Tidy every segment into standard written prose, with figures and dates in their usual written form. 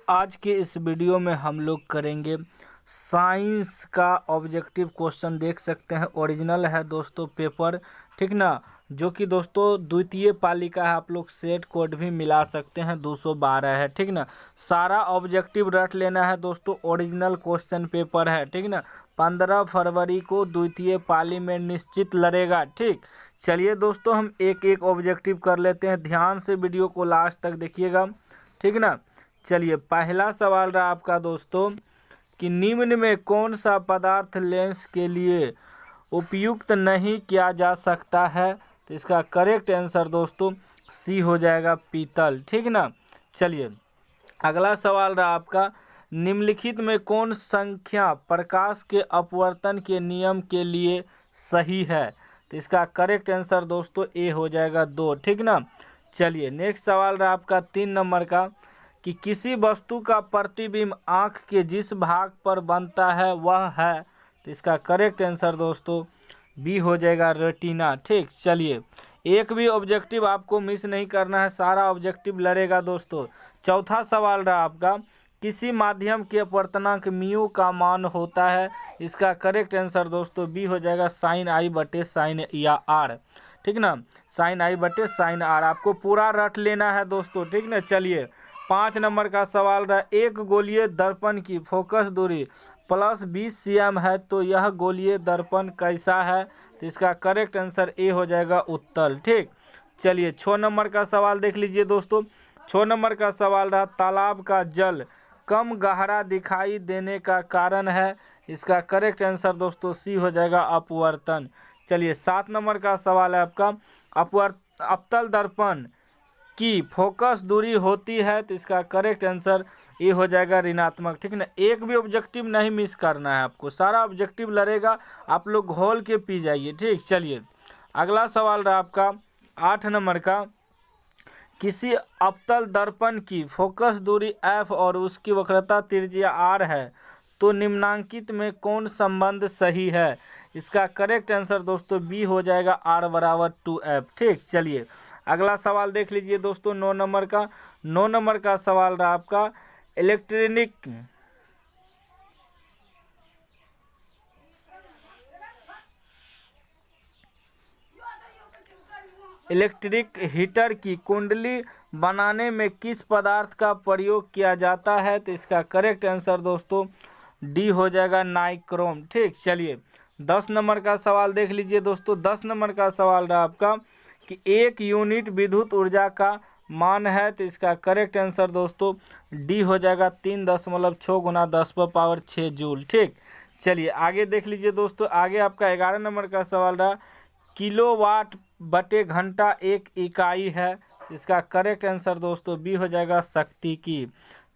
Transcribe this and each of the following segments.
आज के इस वीडियो में हम लोग करेंगे साइंस का ऑब्जेक्टिव क्वेश्चन। देख सकते हैं ओरिजिनल है दोस्तों पेपर, ठीक ना, जो कि दोस्तों द्वितीय पाली का है। आप लोग सेट कोड भी मिला सकते हैं, 212 है, ठीक ना। सारा ऑब्जेक्टिव रट लेना है दोस्तों, ओरिजिनल क्वेश्चन पेपर है, ठीक ना। 15 फरवरी को द्वितीय पाली में निश्चित लड़ेगा, ठीक। चलिए दोस्तों हम एक एक ऑब्जेक्टिव कर लेते हैं, ध्यान से वीडियो को लास्ट तक देखिएगा, ठीक ना। चलिए पहला सवाल रहा आपका दोस्तों कि निम्न में कौन सा पदार्थ लेंस के लिए उपयुक्त नहीं किया जा सकता है। तो इसका करेक्ट आंसर दोस्तों सी हो जाएगा, पीतल, ठीक ना। चलिए अगला सवाल रहा आपका, निम्नलिखित में कौन संख्या प्रकाश के अपवर्तन के नियम के लिए सही है। तो इसका करेक्ट आंसर दोस्तों ए हो जाएगा 2, ठीक ना। चलिए नेक्स्ट सवाल रहा आपका 3 नंबर का कि किसी वस्तु का प्रतिबिंब आँख के जिस भाग पर बनता है वह है। तो इसका करेक्ट आंसर दोस्तों बी हो जाएगा, रेटिना, ठीक। चलिए एक भी ऑब्जेक्टिव आपको मिस नहीं करना है, सारा ऑब्जेक्टिव लड़ेगा दोस्तों। चौथा सवाल रहा आपका, किसी माध्यम के अपवर्तनांक म्यू का मान होता है। इसका करेक्ट आंसर दोस्तों बी हो जाएगा, साइन आई बटे साइन या आर, ठीक ना। साइन आई बटे साइन आर आपको पूरा रट लेना है दोस्तों, ठीक ना। चलिए 5 नंबर का सवाल रहा, एक गोलीय दर्पण की फोकस दूरी प्लस 20 cm है तो यह गोलीय दर्पण कैसा है। तो इसका करेक्ट आंसर ए हो जाएगा, उत्तल, ठीक। चलिए 6 नंबर का सवाल देख लीजिए दोस्तों। 6 नंबर का सवाल रहा, तालाब का जल कम गहरा दिखाई देने का कारण है। इसका करेक्ट आंसर दोस्तों सी हो जाएगा, अपवर्तन। चलिए 7 नंबर का सवाल है आपका, अवतल दर्पण की फोकस दूरी होती है। तो इसका करेक्ट आंसर ये हो जाएगा, ऋणात्मक, ठीक ना। एक भी ऑब्जेक्टिव नहीं मिस करना है आपको, सारा ऑब्जेक्टिव लड़ेगा, आप लोग घोल के पी जाइए, ठीक। चलिए अगला सवाल रहा आपका 8 नंबर का, किसी अवतल दर्पण की फोकस दूरी f और उसकी वक्रता त्रिज्या r है तो निम्नांकित में कौन संबंध सही है। इसका करेक्ट आंसर दोस्तों बी हो जाएगा, r बराबर 2f, ठीक। चलिए अगला सवाल देख लीजिए दोस्तों 9 नंबर का। 9 नंबर का सवाल रहा आपका, इलेक्ट्रिक हीटर की कुंडली बनाने में किस पदार्थ का प्रयोग किया जाता है। तो इसका करेक्ट आंसर दोस्तों डी हो जाएगा, नाइक्रोम, ठीक। चलिए 10 नंबर का सवाल देख लीजिए दोस्तों। 10 नंबर का सवाल रहा आपका कि 1 यूनिट विद्युत ऊर्जा का मान है। तो इसका करेक्ट आंसर दोस्तों डी हो जाएगा, 3.6 गुना 10⁻6 जूल, ठीक। चलिए आगे देख लीजिए दोस्तों। आगे आपका 11 नंबर का सवाल रहा, किलोवाट बटे घंटा एक इकाई है। इसका करेक्ट आंसर दोस्तों बी हो जाएगा, शक्ति की।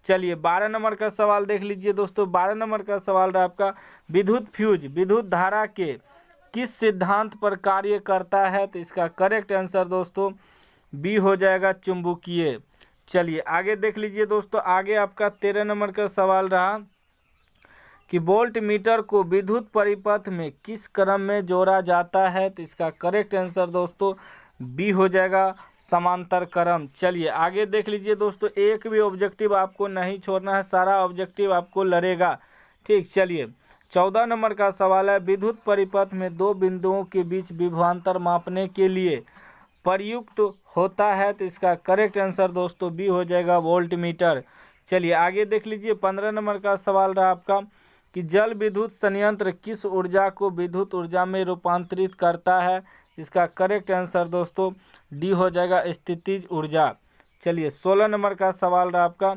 चलिए 12 नंबर का सवाल देख लीजिए दोस्तों। 12 नंबर का सवाल रहा आपका, विद्युत फ्यूज विद्युत धारा के किस सिद्धांत पर कार्य करता है। तो इसका करेक्ट आंसर दोस्तों बी हो जाएगा, चुंबकीय। चलिए आगे देख लीजिए दोस्तों। आगे आपका 13 नंबर का सवाल रहा कि वोल्ट मीटर को विद्युत परिपथ में किस क्रम में जोड़ा जाता है। तो इसका करेक्ट आंसर दोस्तों बी हो जाएगा, समांतर क्रम। चलिए आगे देख लीजिए दोस्तों, एक भी ऑब्जेक्टिव आपको नहीं छोड़ना है, सारा ऑब्जेक्टिव आपको लड़ेगा, ठीक। चलिए 14 नंबर का सवाल है, विद्युत परिपथ में दो बिंदुओं के बीच विभवांतर मापने के लिए प्रयुक्त होता है। तो इसका करेक्ट आंसर दोस्तों बी हो जाएगा, वोल्ट मीटर। चलिए आगे देख लीजिए 15 नंबर का सवाल रहा आपका कि जल विद्युत संयंत्र किस ऊर्जा को विद्युत ऊर्जा में रूपांतरित करता है। इसका करेक्ट आंसर दोस्तों डी हो जाएगा, स्थितिज ऊर्जा। चलिए 16 नंबर का सवाल रहा आपका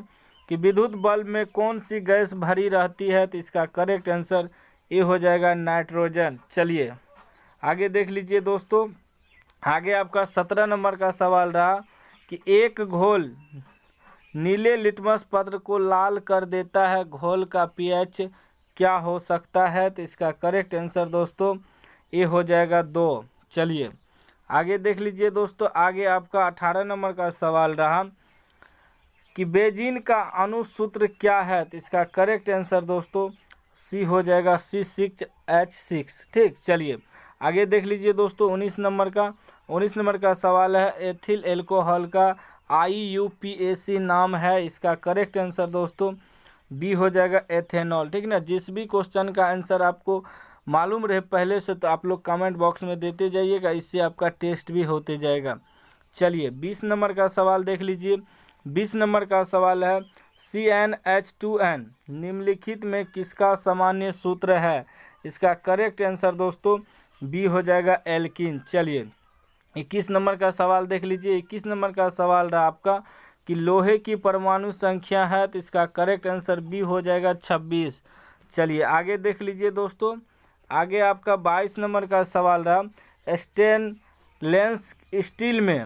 कि विद्युत बल्ब में कौन सी गैस भरी रहती है। तो इसका करेक्ट आंसर ए हो जाएगा, नाइट्रोजन। चलिए आगे देख लीजिए दोस्तों। आगे आपका 17 नंबर का सवाल रहा कि एक घोल नीले लिटमस पत्र को लाल कर देता है, घोल का पीएच क्या हो सकता है। तो इसका करेक्ट आंसर दोस्तों ए हो जाएगा, 2। चलिए आगे देख लीजिए दोस्तों। आगे आपका 18 नंबर का सवाल रहा कि बेंजीन का अणुसूत्र क्या है। तो इसका करेक्ट आंसर दोस्तों सी हो जाएगा, C6H6, ठीक। चलिए आगे देख लीजिए दोस्तों 19 नंबर का। 19 नंबर का सवाल है, एथिल एल्कोहल का IUPAC नाम है। इसका करेक्ट आंसर दोस्तों बी हो जाएगा एथेनॉल। ठीक ना, जिस भी क्वेश्चन का आंसर आपको मालूम रहे पहले से तो आप लोग कमेंट बॉक्स में देते जाइएगा, इससे आपका टेस्ट भी होते जाएगा। चलिए 20 नंबर का सवाल देख लीजिए। 20 नंबर का सवाल है CnH2n निम्नलिखित में किसका सामान्य सूत्र है। इसका करेक्ट आंसर दोस्तों बी हो जाएगा एल्कीन। चलिए 21 नंबर का सवाल देख लीजिए। 21 नंबर का सवाल रहा आपका कि लोहे की परमाणु संख्या है, तो इसका करेक्ट आंसर बी हो जाएगा 26। चलिए आगे देख लीजिए दोस्तों। आगे आपका 22 नंबर का सवाल रहा स्टेनलेस स्टील में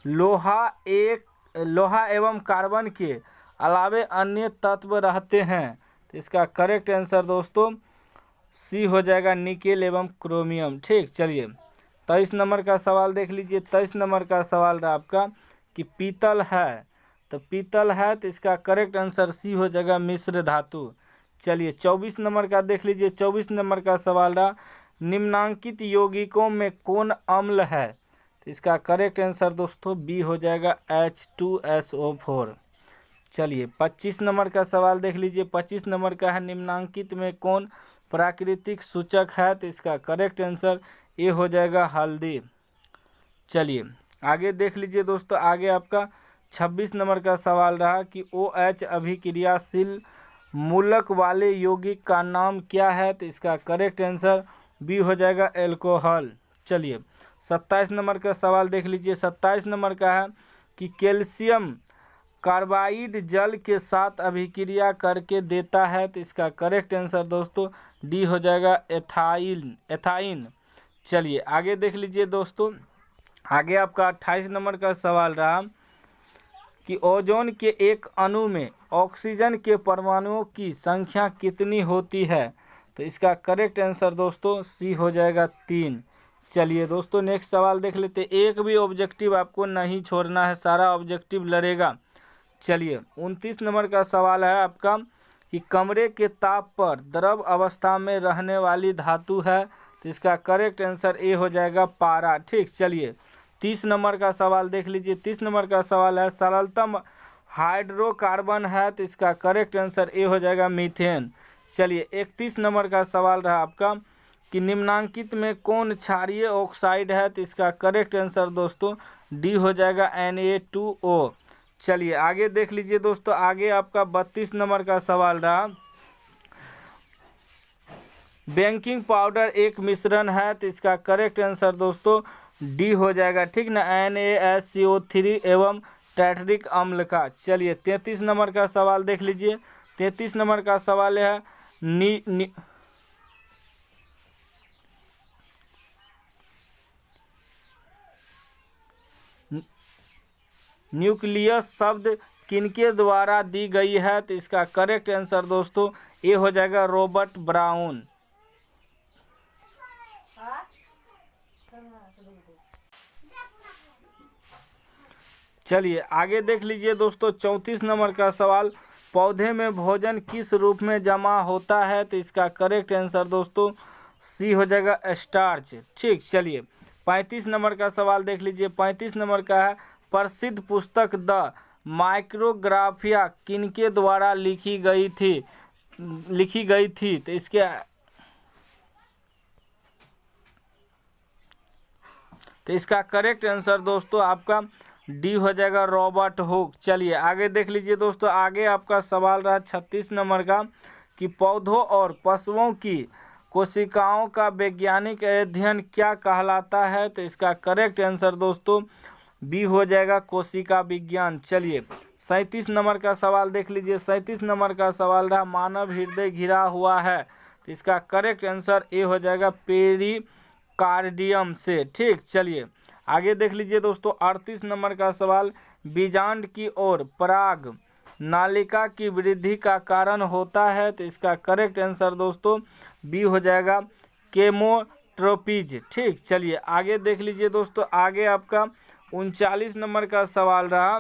लोहा एवं कार्बन के अलावे अन्य तत्व रहते हैं, तो इसका करेक्ट आंसर दोस्तों सी हो जाएगा निकेल एवं क्रोमियम। ठीक, चलिए 23 नंबर का सवाल देख लीजिए। 23 नंबर का सवाल रहा आपका कि पीतल है, तो पीतल है तो इसका करेक्ट आंसर सी हो जाएगा मिश्र धातु। चलिए 24 नंबर का देख लीजिए। 24 नंबर का सवाल रहा निम्नांकित यौगिकों में कौन अम्ल है, तो इसका करेक्ट आंसर दोस्तों बी हो जाएगा H2SO4। चलिए 25 नंबर का सवाल देख लीजिए। 25 नंबर का है निम्नांकित में कौन प्राकृतिक सूचक है, तो इसका करेक्ट आंसर ए हो जाएगा हल्दी। चलिए आगे देख लीजिए दोस्तों। आगे आपका 26 नंबर का सवाल रहा कि OH अभिक्रियाशील मूलक वाले यौगिक का नाम क्या है, तो इसका करेक्ट आंसर बी हो जाएगा एल्कोहल। चलिए 27 नंबर का सवाल देख लीजिए। 27 नंबर का है कि कैल्शियम कार्बाइड जल के साथ अभिक्रिया करके देता है, तो इसका करेक्ट आंसर दोस्तों डी हो जाएगा एथाइन। चलिए आगे देख लीजिए दोस्तों। आगे आपका 28 नंबर का सवाल रहा कि ओजोन के एक अणु में ऑक्सीजन के परमाणुओं की संख्या कितनी होती है, तो इसका करेक्ट आंसर दोस्तों सी हो जाएगा 3। चलिए दोस्तों नेक्स्ट सवाल देख लेते। एक भी ऑब्जेक्टिव आपको नहीं छोड़ना है, सारा ऑब्जेक्टिव लड़ेगा। चलिए 29 नंबर का सवाल है आपका कि कमरे के ताप पर द्रव अवस्था में रहने वाली धातु है, तो इसका करेक्ट आंसर ए हो जाएगा पारा। ठीक, चलिए 30 नंबर का सवाल देख लीजिए। 30 नंबर का सवाल है सरलतम हाइड्रोकार्बन है, तो इसका करेक्ट आंसर ए हो जाएगा मीथेन। चलिए 31 नंबर का सवाल रहा आपका कि निम्नांकित में कौन क्षारीय ऑक्साइड है, तो इसका करेक्ट आंसर दोस्तों डी हो जाएगा Na2O। चलिए आगे देख लीजिए दोस्तों। आगे आपका 32 नंबर का सवाल रहा बेकिंग पाउडर एक मिश्रण है, तो इसका करेक्ट आंसर दोस्तों डी हो जाएगा। ठीक ना, NaSCO3 एवं टैट्रिक अम्ल का। चलिए 33 नंबर का सवाल देख लीजिए। 33 नंबर का सवाल है न्यूक्लियस शब्द किनके द्वारा दी गई है, तो इसका करेक्ट आंसर दोस्तों ए हो जाएगा रॉबर्ट ब्राउन। चलिए आगे देख लीजिए दोस्तों। 34 नंबर का सवाल पौधे में भोजन किस रूप में जमा होता है, तो इसका करेक्ट आंसर दोस्तों सी हो जाएगा स्टार्च। ठीक, चलिए 35 नंबर का सवाल देख लीजिए। 35 नंबर का है प्रसिद्ध पुस्तक द माइक्रोग्राफिया किनके द्वारा लिखी गई थी, तो इसका करेक्ट आंसर दोस्तों आपका डी हो जाएगा रॉबर्ट हुक। चलिए आगे देख लीजिए दोस्तों। आगे आपका सवाल रहा 36 नंबर का कि पौधों और पशुओं की कोशिकाओं का वैज्ञानिक अध्ययन क्या कहलाता है, तो इसका करेक्ट आंसर दोस्तों बी हो जाएगा कोशिका विज्ञान। चलिए 37 नंबर का सवाल देख लीजिए। 37 नंबर का सवाल रहा मानव हृदय घिरा हुआ है, तो इसका करेक्ट आंसर ए हो जाएगा पेरिकार्डियम से। ठीक, चलिए आगे देख लीजिए दोस्तों। 38 नंबर का सवाल बीजांड की ओर पराग नालिका की वृद्धि का कारण होता है, तो इसका करेक्ट आंसर दोस्तों बी हो जाएगा केमोट्रोपिज। ठीक, चलिए आगे देख लीजिए दोस्तों। आगे आपका 39 नंबर का सवाल रहा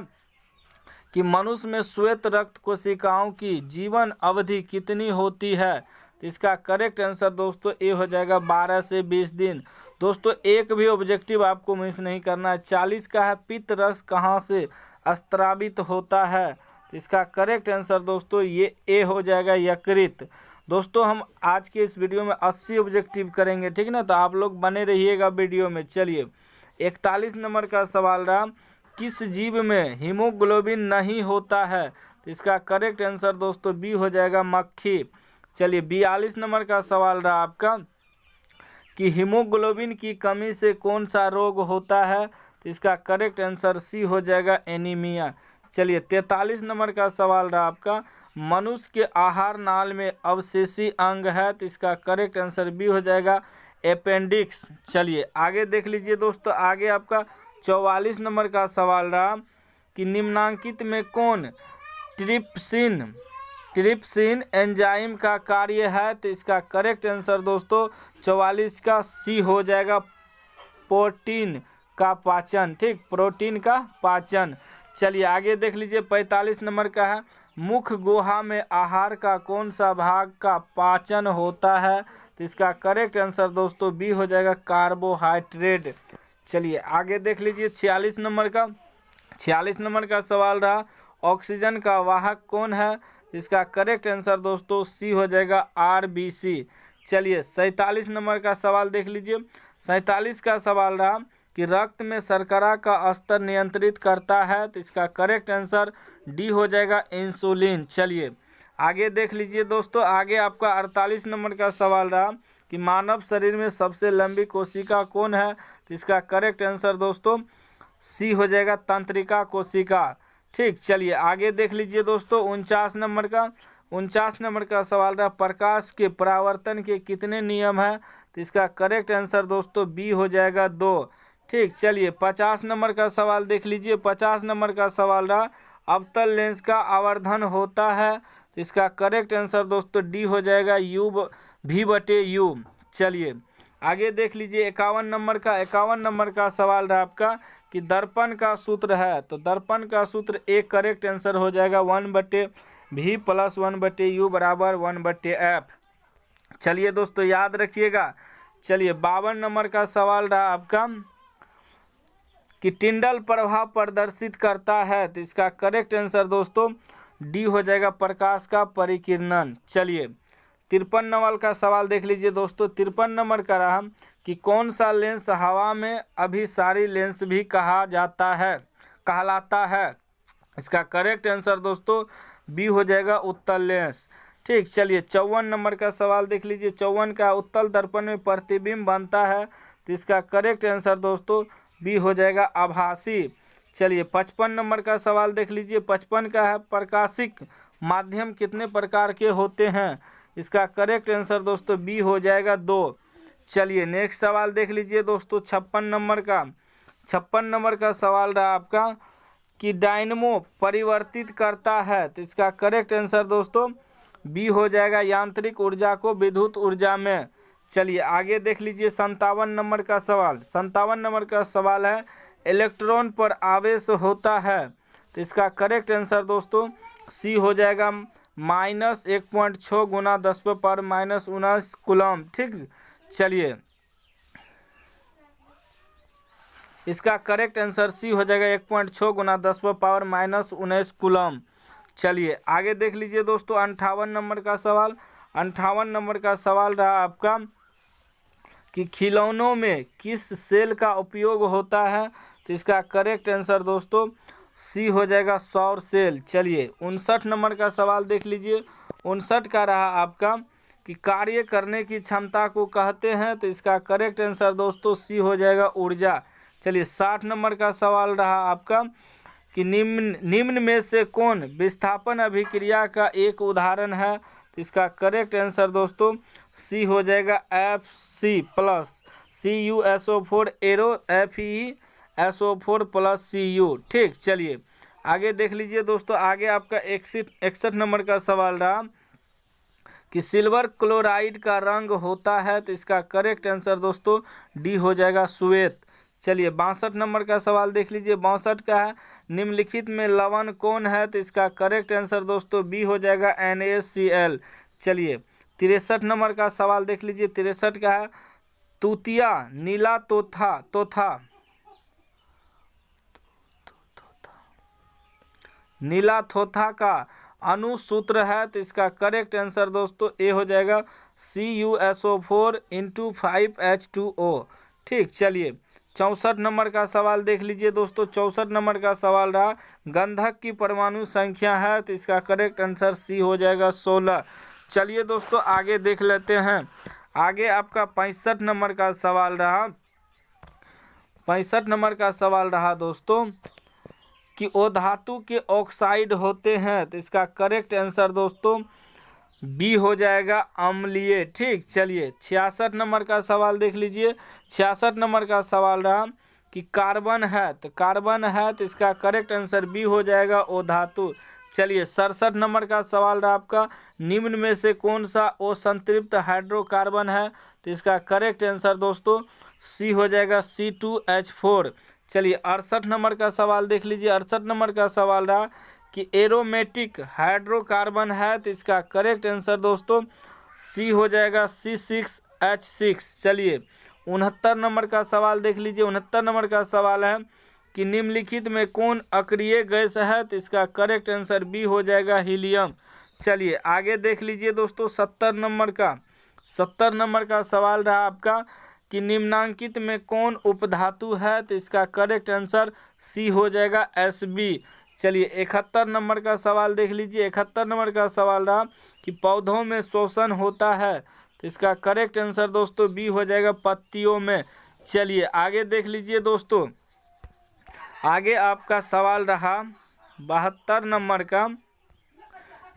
कि मनुष्य में श्वेत रक्त कोशिकाओं की जीवन अवधि कितनी होती है, तो इसका करेक्ट आंसर दोस्तों ए हो जाएगा 12 से 20 दिन। दोस्तों एक भी ऑब्जेक्टिव आपको मिस नहीं करना है। 40 का है पित्त रस कहाँ से स्त्रावित होता है? तो इसका करेक्ट आंसर दोस्तों ये ए हो जाएगा, यकृत। दोस्तों हम आज के इस वीडियो में 80 ऑब्जेक्टिव करेंगे, ठीक ना, तो आप लोग बने रहिएगा वीडियो में। चलिए 41 नंबर का सवाल रहा, किस जीव में हीमोग्लोबिन नहीं होता है? तो इसका करेक्ट आंसर दोस्तों बी हो जाएगा, मक्खी। चलिए 42 नंबर का सवाल रहा आपका कि हीमोग्लोबिन की कमी से कौन सा रोग होता है? तो इसका करेक्ट आंसर सी हो जाएगा, एनीमिया। चलिए 43 नंबर का सवाल रहा आपका, मनुष्य के आहार नाल में अवशेषी अंग है? तो इसका करेक्ट आंसर बी हो जाएगा, अपेंडिक्स। चलिए आगे देख लीजिए दोस्तों, आगे आपका 44 नंबर का सवाल रहा कि निम्नांकित में कौन ट्रिप्सिन एंजाइम का कार्य है? तो इसका करेक्ट आंसर दोस्तों 44 का सी हो जाएगा, प्रोटीन का पाचन। ठीक, प्रोटीन का पाचन। चलिए आगे देख लीजिए 45 नंबर का है, मुख गुहा में आहार का कौन सा भाग का पाचन होता है? तो इसका करेक्ट आंसर दोस्तों बी हो जाएगा, कार्बोहाइड्रेट। चलिए आगे देख लीजिए 46 नंबर का सवाल रहा, ऑक्सीजन का वाहक कौन है? इसका करेक्ट आंसर दोस्तों सी हो जाएगा, आरबीसी। चलिए 47 नंबर का सवाल देख लीजिए, 47 का सवाल रहा कि रक्त में शर्करा का स्तर नियंत्रित करता है? तो इसका करेक्ट आंसर डी हो जाएगा, इंसुलिन। चलिए आगे देख लीजिए दोस्तों, आगे आपका 48 नंबर का सवाल रहा कि मानव शरीर में सबसे लंबी कोशिका कौन है? तो इसका करेक्ट आंसर दोस्तों सी हो जाएगा, तंत्रिका कोशिका। ठीक, चलिए आगे देख लीजिए दोस्तों 49 नंबर का सवाल रहा, प्रकाश के परावर्तन के कितने नियम हैं? तो इसका करेक्ट आंसर दोस्तों बी हो जाएगा, 2। ठीक, चलिए 50 नंबर का सवाल देख लीजिए, 50 नंबर का सवाल रहा, अवतल लेंस का आवर्धन होता है? तो इसका करेक्ट आंसर दोस्तों डी हो जाएगा, V/U। चलिए आगे देख लीजिए 51 नंबर का सवाल रहा आपका कि दर्पण का सूत्र है? तो दर्पण का सूत्र एक करेक्ट आंसर हो जाएगा, 1/V + 1/U = 1/F। चलिए दोस्तों याद रखिएगा। चलिए 52 नंबर का सवाल रहा आपका कि टिंडल प्रभाव प्रदर्शित करता है? तो इसका करेक्ट आंसर दोस्तों डी हो जाएगा, प्रकाश का परिकिरणन। चलिए 53 नंबर का सवाल देख लीजिए दोस्तों, 53 नंबर का रहा कि कौन सा लेंस हवा में अभिसारी लेंस भी कहलाता है? इसका करेक्ट आंसर दोस्तों बी हो जाएगा, उत्तल लेंस। ठीक, चलिए 54 नंबर का सवाल देख लीजिए, 54 का, उत्तल दर्पण में प्रतिबिंब बनता है? तो इसका करेक्ट आंसर दोस्तों बी हो जाएगा, आभासी। चलिए 55 नंबर का सवाल देख लीजिए, 55 का है, प्रकाशिक माध्यम कितने प्रकार के होते हैं? इसका करेक्ट आंसर दोस्तों बी हो जाएगा, 2। चलिए नेक्स्ट सवाल देख लीजिए दोस्तों 56 नंबर का सवाल रहा आपका कि डायनमो परिवर्तित करता है? तो इसका करेक्ट आंसर दोस्तों बी हो जाएगा, यांत्रिक ऊर्जा को विद्युत ऊर्जा में। चलिए आगे देख लीजिए 57 नंबर का सवाल है, इलेक्ट्रॉन पर आवेश होता है? तो इसका करेक्ट आंसर दोस्तों सी हो जाएगा, -1.6 × 10⁻⁻19 कूलम। ठीक, चलिए इसका करेक्ट आंसर सी हो जाएगा, 1.6 × 10⁻⁻19 कूलम। चलिए आगे देख लीजिए दोस्तों 58 नंबर का सवाल रहा आपका कि खिलौनों में किस सेल का उपयोग होता है? तो इसका करेक्ट आंसर दोस्तों सी हो जाएगा, सौर सेल। चलिए 59 नंबर का सवाल देख लीजिए, 59 का रहा आपका कि कार्य करने की क्षमता को कहते हैं? तो इसका करेक्ट आंसर दोस्तों सी हो जाएगा, ऊर्जा। चलिए 60 नंबर का सवाल रहा आपका कि निम्न में से कौन विस्थापन अभिक्रिया का एक उदाहरण है? तो इसका करेक्ट आंसर दोस्तों सी हो जाएगा, Fe+ CuSO4 arrow FeSO4 + Cu। ठीक, चलिए आगे देख लीजिए दोस्तों, आगे आपका 61 नंबर का सवाल रहा कि सिल्वर क्लोराइड का रंग होता है? तो इसका करेक्ट आंसर दोस्तों डी हो जाएगा, श्वेत। चलिए 62 नंबर का सवाल देख लीजिए, 62 का है, निम्नलिखित में लवण कौन है? तो इसका करेक्ट आंसर दोस्तों बी हो जाएगा, NaCl। चलिए 63 नंबर का सवाल देख लीजिए, 63 का है, तूतिया नीला तोता नीला थोथा का अणुसूत्र है, तो इसका करेक्ट आंसर दोस्तों ए हो जाएगा CuSO4 × 5H2O। ठीक, चलिए 64 नंबर का सवाल देख लीजिए दोस्तों। 64 नंबर का सवाल रहा गंधक की परमाणु संख्या है, तो इसका करेक्ट आंसर सी हो जाएगा 16। चलिए दोस्तों आगे देख लेते हैं। आगे आपका 65 नंबर का सवाल रहा। 65 नंबर का सवाल रहा दोस्तों कि ओ धातु के ऑक्साइड होते हैं, तो इसका करेक्ट आंसर दोस्तों बी हो जाएगा अम्लीय। ठीक, चलिए 66 नंबर का सवाल देख लीजिए। 66 नंबर का सवाल रहा कि कार्बन है, तो कार्बन है, तो इसका करेक्ट आंसर बी हो जाएगा ओ धातु। चलिए 67 नंबर का सवाल रहा आपका निम्न में से कौन सा ओ संतृप्त हाइड्रोकार्बन है, तो इसका करेक्ट आंसर दोस्तों सी हो जाएगा C2H4। चलिए 68 नंबर का सवाल देख लीजिए। 68 नंबर का सवाल रहा कि एरोमेटिक हाइड्रोकार्बन है, तो इसका करेक्ट आंसर दोस्तों सी हो जाएगा C6H6। चलिए 69 नंबर का सवाल देख लीजिए। 69 नंबर का सवाल है कि निम्नलिखित में कौन अक्रिय गैस है, तो इसका करेक्ट आंसर बी हो जाएगा हीलियम। चलिए आगे देख लीजिए दोस्तों 70 नंबर का। 70 नंबर का सवाल रहा आपका कि निम्नांकित में कौन उपधातु है, तो इसका करेक्ट आंसर सी हो जाएगा Sb। चलिए 71 नंबर का सवाल देख लीजिए। 71 नंबर का सवाल रहा कि पौधों में शोषण होता है, तो इसका करेक्ट आंसर दोस्तों बी हो जाएगा पत्तियों में। चलिए आगे देख लीजिए दोस्तों। आगे आपका सवाल रहा 72 नंबर का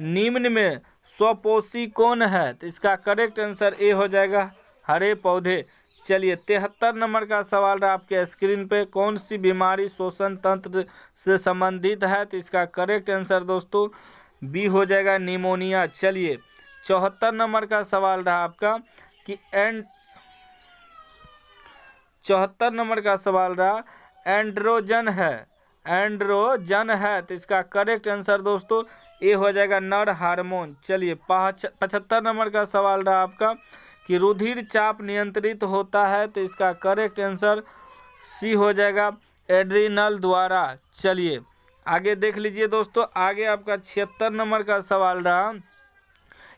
निम्न में स्वपोषी कौन है, तो इसका करेक्ट आंसर ए हो जाएगा हरे पौधे। चलिए 73 नंबर का सवाल रहा आपके स्क्रीन पे कौन सी बीमारी श्वसन तंत्र से संबंधित है, तो इसका करेक्ट आंसर दोस्तों बी हो जाएगा निमोनिया। चलिए 74 नंबर का सवाल रहा आपका कि 74 नंबर का सवाल रहा एंड्रोजन है, तो इसका करेक्ट आंसर दोस्तों ए हो जाएगा नर हार्मोन। चलिए 75 नंबर का सवाल रहा आपका कि रुधिर चाप नियंत्रित होता है, तो इसका करेक्ट आंसर सी हो जाएगा एड्रिनल द्वारा। चलिए आगे देख लीजिए दोस्तों। आगे आपका 76 नंबर का सवाल रहा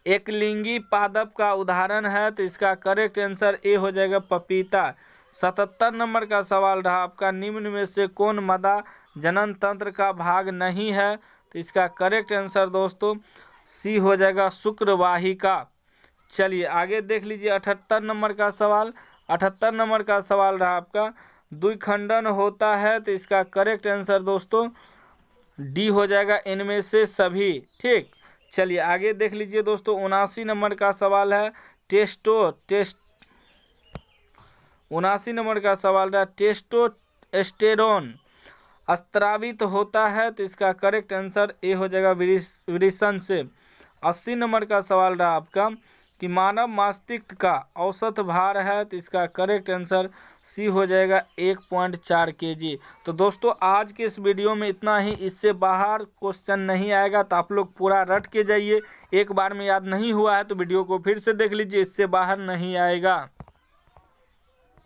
एक लिंगी पादप का उदाहरण है, तो इसका करेक्ट आंसर ए हो जाएगा पपीता। 77 नंबर का सवाल रहा आपका निम्न में से कौन मदा जनन तंत्र का भाग नहीं है, तो इसका करेक्ट आंसर दोस्तों सी हो जाएगा शुक्रवाहिका। चलिए आगे देख लीजिए 78 नंबर का सवाल। 78 नंबर का सवाल रहा आपका द्विखंडन होता है, तो इसका करेक्ट आंसर दोस्तों डी हो जाएगा इनमें से सभी। ठीक, चलिए आगे देख लीजिए दोस्तों। 79 नंबर का सवाल है 79 नंबर का सवाल रहा टेस्टोस्टेरोन स्त्रावित होता है, तो इसका करेक्ट आंसर ए हो जाएगा वृषण से। 80 नंबर का सवाल रहा आपका कि मानव मस्तिष्क का औसत भार है, तो इसका करेक्ट आंसर सी हो जाएगा 1.4 kg। तो दोस्तों आज के इस वीडियो में इतना ही। इससे बाहर क्वेश्चन नहीं आएगा, तो आप लोग पूरा रट के जाइए। एक बार में याद नहीं हुआ है तो वीडियो को फिर से देख लीजिए, इससे बाहर नहीं आएगा।